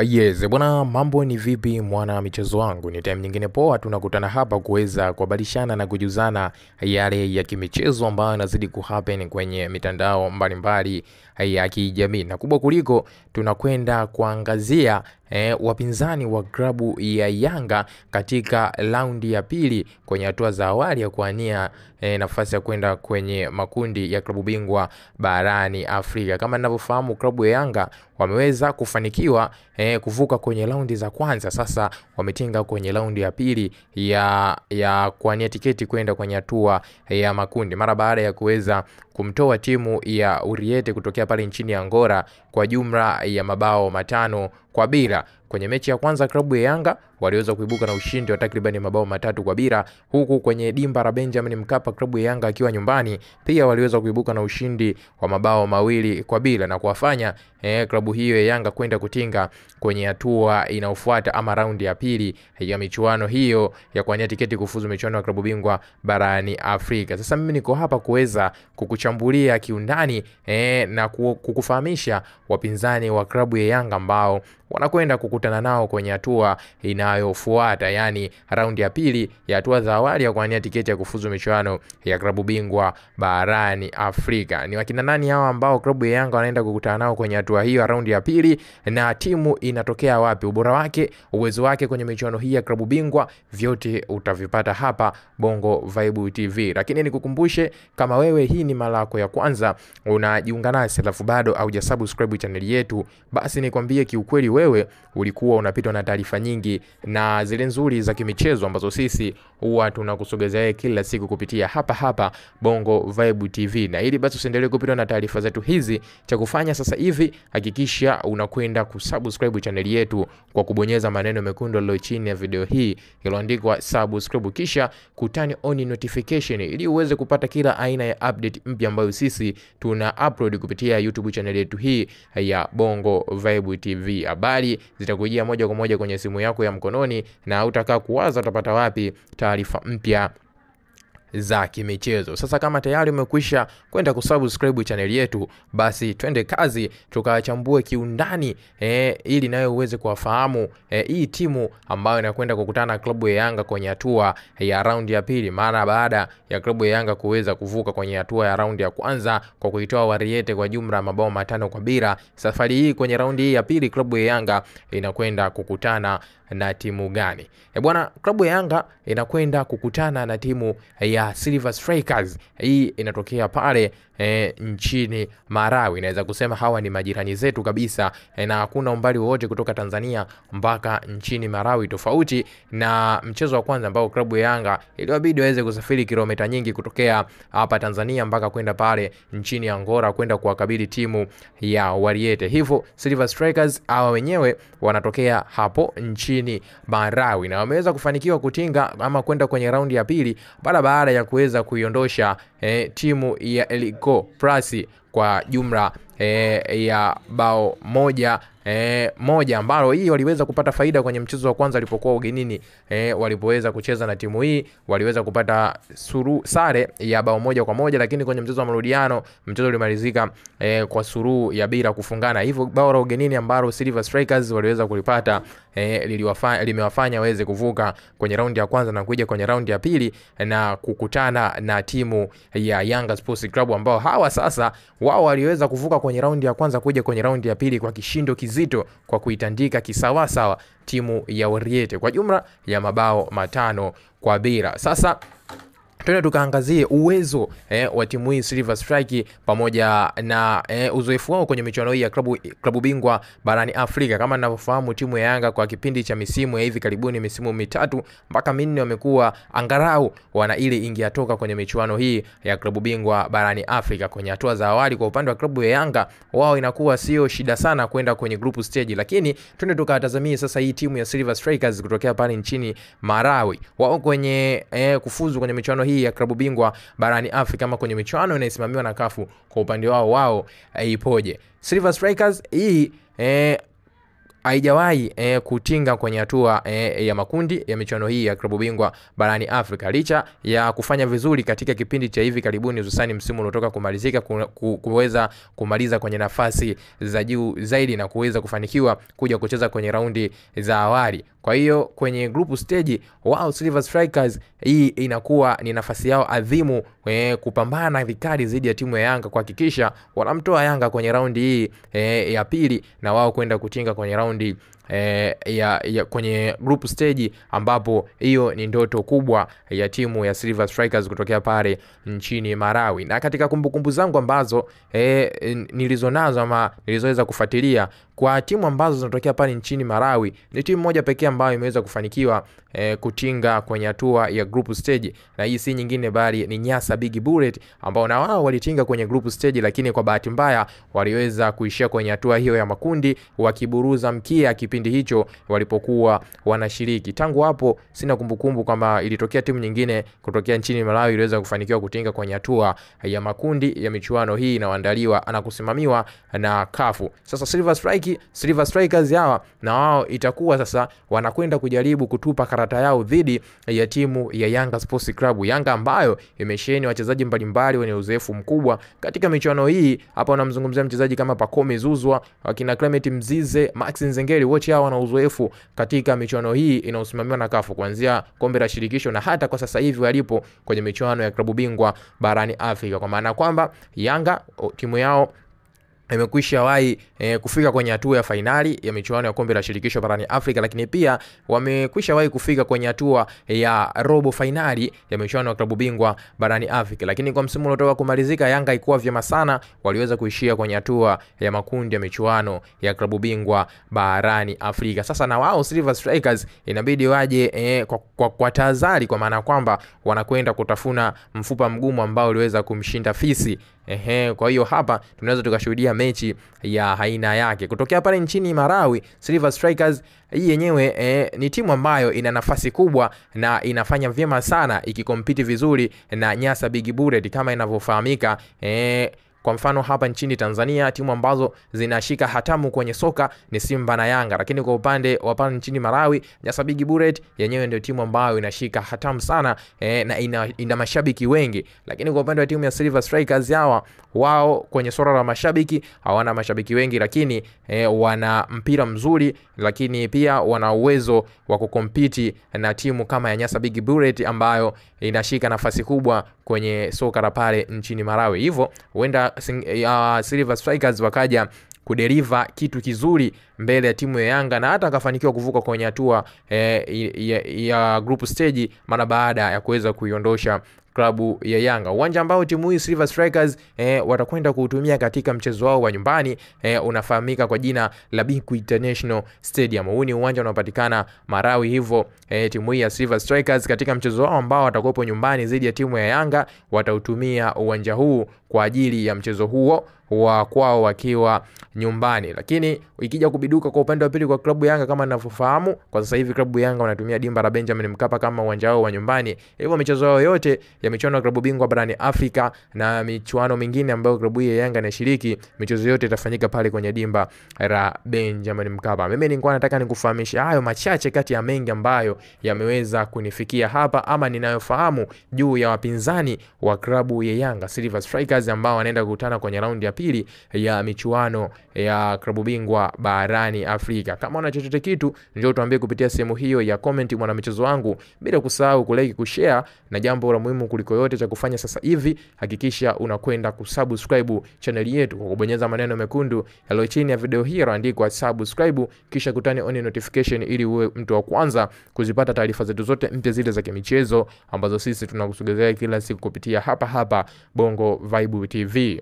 Yes, bwana mambo ni vipi mwana michezo wangu? Ni time nyingine poa tunakutana hapa kuweza kubadilishana na kujuzana yale ya kimichezo ambayo yanazidi kuhappen kwenye mitandao mbalimbali ya kijamii. Na kubwa kuliko tunakwenda kuangazia wapinzani wa klabu ya Yanga katika raundi ya pili kwenye hatua za awali ya kuania nafasi ya kwenda kwenye makundi ya klabu bingwa barani Afrika. Kama ninavyofahamu klabu ya Yanga wameweza kufanikiwa kuvuka kwenye raundi za kwanza. Sasa wametinga kwenye raundi ya pili ya kuania tiketi kwenda kwenye hatua ya makundi mara baada ya kuweza kumtoa timu ya Uriete kutokea pale nchini Angola kwa jumla ya mabao 5-0. Kwenye mechi ya kwanza klabu ya Yanga waliweza kuibuka na ushindi wa takriban mabao 3-0, huku kwenye dimba la Benjamin Mkapa klabu ya Yanga akiwa nyumbani pia waliweza kuibuka na ushindi wa mabao 2-0 na kuwafanya klabu hiyo ya Yanga kwenda kutinga kwenye hatua inayofuata ama raundi ya pili ya michuano hiyo ya kuania tiketi kufuzu michuano ya klabu bingwa barani Afrika. Sasa mimi niko hapa kuweza kukuchambulia kiundani na kukufahamisha wapinzani wa klabu ya Yanga ambao wanakwenda kukutana nao kwenye hatua inayofuata, yani raundi ya pili ya hatua za awali ya kuania tiketi ya kufuzu michuano ya klabu bingwa barani Afrika. Ni wakina nani hao ambao klabu ya Yanga wanaenda kukutana nao kwenye hatua hiyo ya raundi ya pili, na timu inatokea wapi, ubora wake, uwezo wake kwenye michuano hii ya klabu bingwa, vyote utavipata hapa Bongo Vibe TV. Lakini nikukumbushe, kama wewe hii ni mara yako ya kwanza unajiunga nasi alafu bado haujasubscribe channel yetu, basi nikwambie kiukweli wewe ulikuwa unapitwa na taarifa nyingi na zile nzuri za kimichezo ambazo sisi huwa tunakusogezea kila siku kupitia hapa Bongo Vibe TV. Na ili basi usiendelee kupitwa na taarifa zetu hizi, cha kufanya sasa hivi hakikisha unakwenda kusubscribe channel yetu kwa kubonyeza maneno mekundu yaliyo chini ya video hii yaliyoandikwa subscribe, kisha kutani on notification ili uweze kupata kila aina ya update mpya ambayo sisi tuna upload kupitia YouTube channel yetu hii ya Bongo Vibe TV. Habari zitakujia moja kwa moja kwenye simu yako ya mkononi na utakaa kuwaza utapata wapi taarifa mpya za kimichezo. Sasa kama tayari umekwisha kwenda kusubscribe channel yetu, basi twende kazi tukachambue kiundani ili nawe uweze kufahamu hii timu ambayo inakwenda kukutana na klabu ya Yanga kwenye hatua ya raundi ya pili mara baada ya klabu ya Yanga kuweza kuvuka kwenye hatua ya raundi ya kwanza kwa kuitoa Wariete kwa jumla mabao 5-0. Safari hii kwenye raundi hii ya pili klabu ya Yanga inakwenda kukutana na timu gani? Bwana, klabu ya Yanga inakwenda kukutana na timu ya Silver Strikers. Hii inatokea pale nchini Malawi. Inaweza kusema hawa ni majirani zetu kabisa na hakuna umbali wowote kutoka Tanzania mpaka nchini Malawi, tofauti na mchezo wa kwanza ambao klabu ya Yanga iliwabidi waweze kusafiri kilomita nyingi kutokea hapa Tanzania mpaka kwenda pale nchini Angola kwenda kuwakabili timu ya Wariete. Hivyo Silver Strikers hawa wenyewe wanatokea hapo nchini Malawi na wameweza kufanikiwa kutinga ama kwenda kwenye raundi ya pili baada ya kuweza kuiondosha timu ya Eliko Plus kwa jumla ya bao moja ambalo hii waliweza kupata faida kwenye mchezo wa kwanza alipokuwa ugenini. Walipoweza kucheza na timu hii waliweza kupata sare ya bao 1-1, lakini kwenye mchezo wa marudiano mchezo ulimalizika kwa suru ya bila kufungana. Hivyo bao la ugenini ambalo Silver Strikers waliweza kulipata limewafanya waweze kuvuka kwenye raundi ya kwanza na kuja kwenye raundi ya pili na kukutana na timu ya Yanga Sports Club ambao hawa sasa wao waliweza kuvuka kwenye raundi ya kwanza kuja kwenye raundi ya pili kwa kishindo kizito kwa kuitandika kisawasawa timu ya Wariete kwa jumla ya mabao 5-0. Sasa twende tukaangazie uwezo wa timu hii Silver Strike pamoja na uzoefu wao kwenye michuano hii ya klabu bingwa barani Afrika. Kama ninavyofahamu timu ya Yanga kwa kipindi cha misimu ya hivi karibuni, misimu 3 mpaka 4, wamekuwa angalau wana ile ingiatoka kwenye michuano hii ya klabu bingwa barani Afrika kwenye hatua za awali. Kwa upande wa klabu ya Yanga wao inakuwa sio shida sana kwenda kwenye group stage, lakini twende tukatazamie sasa hii timu ya Silver Strikers kutokea pale nchini Malawi. Wao kwenye kufuzu kwenye michuano hii ya klabu bingwa barani Afrika kama kwenye michuano inayosimamiwa na CAF, kwa upande wao ipoje? Silver Strikers hii haijawahi kutinga kwenye hatua ya makundi ya michuano hii ya klabu bingwa barani Afrika, licha ya kufanya vizuri katika kipindi cha hivi karibuni, hususan msimu uliotoka kumalizika, kuweza kumaliza kwenye nafasi za juu zaidi na kuweza kufanikiwa kuja kucheza kwenye raundi za awali. Kwa hiyo kwenye group stage wao Silver Strikers, hii inakuwa ni nafasi yao adhimu kupambana vikali dhidi ya timu ya Yanga, kuhakikisha wanamtoa Yanga kwenye raundi hii ya pili na wao kwenda kutinga kwenye raundi kwenye group stage, ambapo hiyo ni ndoto kubwa ya timu ya Silver Strikers kutokea pale nchini Malawi. Na katika kumbukumbu zangu ambazo nilizonazo ama nilizoweza kufuatilia kwa timu ambazo zinatokea pale nchini Malawi, ni timu moja pekee ambayo imeweza kufanikiwa kutinga kwenye hatua ya group stage, na hii si nyingine bali ni Nyasa Big Bullet, ambao na wao walitinga kwenye group stage, lakini kwa bahati mbaya waliweza kuishia kwenye hatua hiyo ya makundi wakiburuza mkia kipindi hicho walipokuwa wanashiriki. Tangu hapo sina kumbukumbu kama ilitokea timu nyingine kutokea nchini Malawi iliweza kufanikiwa kutinga kwenye hatua ya makundi ya michuano hii inayoandaliwa na kusimamiwa na CAF. Sasa Silver Strikers hawa na wao itakuwa sasa wanakwenda kujaribu kutupa karata yao dhidi ya timu ya Yanga Sports Club. Yanga ambayo imesheheni wachezaji mbalimbali wenye uzoefu mkubwa katika michuano hii. Hapa unamzungumzia mchezaji kama Pacome Zouzoua, wakina Clement Mzize, Max Nzengeli, wote hao wana uzoefu katika michuano hii inayosimamiwa na CAF kuanzia kombe la shirikisho na hata kwa sasa hivi walipo kwenye michuano ya klabu bingwa barani Afrika, kwa maana kwamba Yanga timu yao imekwisha wahi kufika kwenye hatua ya finali ya michuano ya kombe la shirikisho barani Afrika, lakini pia wamekwisha wahi kufika kwenye hatua ya robo finali ya michuano ya klabu bingwa barani Afrika. Lakini kwa msimu uliotoka kumalizika, Yanga haikuwa vyema sana, waliweza kuishia kwenye hatua ya makundi ya michuano ya klabu bingwa barani Afrika. Sasa na wao Silver Strikers inabidi waje kwa tahadhari, kwa maana kwamba wanakwenda kutafuna mfupa mgumu ambao uliweza kumshinda fisi. Kwa hiyo hapa tunaweza tukashuhudia mechi ya aina yake kutokea pale nchini Malawi. Silver Strikers hii yenyewe ni timu ambayo ina nafasi kubwa na inafanya vyema sana ikikompiti vizuri na Nyasa Big Bullet kama inavyofahamika. Kwa mfano hapa nchini Tanzania timu ambazo zinashika hatamu kwenye soka ni Simba na Yanga, lakini kwa upande wa pale nchini Malawi, Nyasa Big Bullet yenyewe ndio timu ambayo inashika hatamu sana na ina mashabiki wengi. Lakini kwa upande wa timu ya Silver Strikers hawa, wao kwenye swala la mashabiki hawana mashabiki wengi, lakini wana mpira mzuri, lakini pia wana uwezo wa kukompiti na timu kama ya Nyasa Big Bullet ambayo inashika nafasi kubwa kwenye soka la pale nchini Malawi. Hivyo huenda Silver Strikers wakaja kudeliver kitu kizuri mbele ya timu ya Yanga na hata akafanikiwa kuvuka kwenye hatua ya group stage mara baada ya kuweza kuiondosha klabu ya Yanga. Uwanja ambao timu hii Silver Strikers watakwenda kuutumia katika mchezo wao wa nyumbani unafahamika kwa jina la Bingu International Stadium. Huu ni uwanja unaopatikana Malawi. Hivyo timu hii ya Silver Strikers katika mchezo wao ambao watakuwa nyumbani dhidi ya timu ya Yanga watautumia uwanja huu kwa ajili ya mchezo huo wa kwao wakiwa nyumbani. Lakini ikija kubiduka kwa upande wa pili kwa klabu Yanga, kama ninavyofahamu kwa sasa hivi klabu Yanga wanatumia dimba la Benjamin Mkapa kama uwanja wao wa nyumbani. Hivyo michezo yao yote ya michuano ya klabu bingwa barani Afrika na michuano mingine ambayo klabu ya Yanga inashiriki, michezo yote itafanyika pale kwenye dimba la Benjamin Mkapa. Mimi nilikuwa nataka nikufahamisha hayo machache kati ya mengi ambayo yameweza kunifikia hapa ama ninayofahamu juu ya wapinzani wa klabu ya Yanga Silver Strikers ambao wanaenda kukutana kwenye raundi ya pili ya michuano ya klabu bingwa barani Afrika. Kama una chochote kitu njoo tuambie kupitia sehemu hiyo ya comment mwana michezo wangu, bila kusahau kulike, kushare, na jambo la muhimu kuliko yote cha kufanya sasa hivi hakikisha unakwenda kusubscribe channel yetu kwa kubonyeza maneno mekundu yaliyo chini ya video hii yaliyoandikwa subscribe, kisha kutani on notification ili uwe mtu wa kwanza kuzipata taarifa zetu zote mpya zile za kimichezo ambazo sisi tunakusogezea kila siku kupitia hapa Bongo Vibe TV.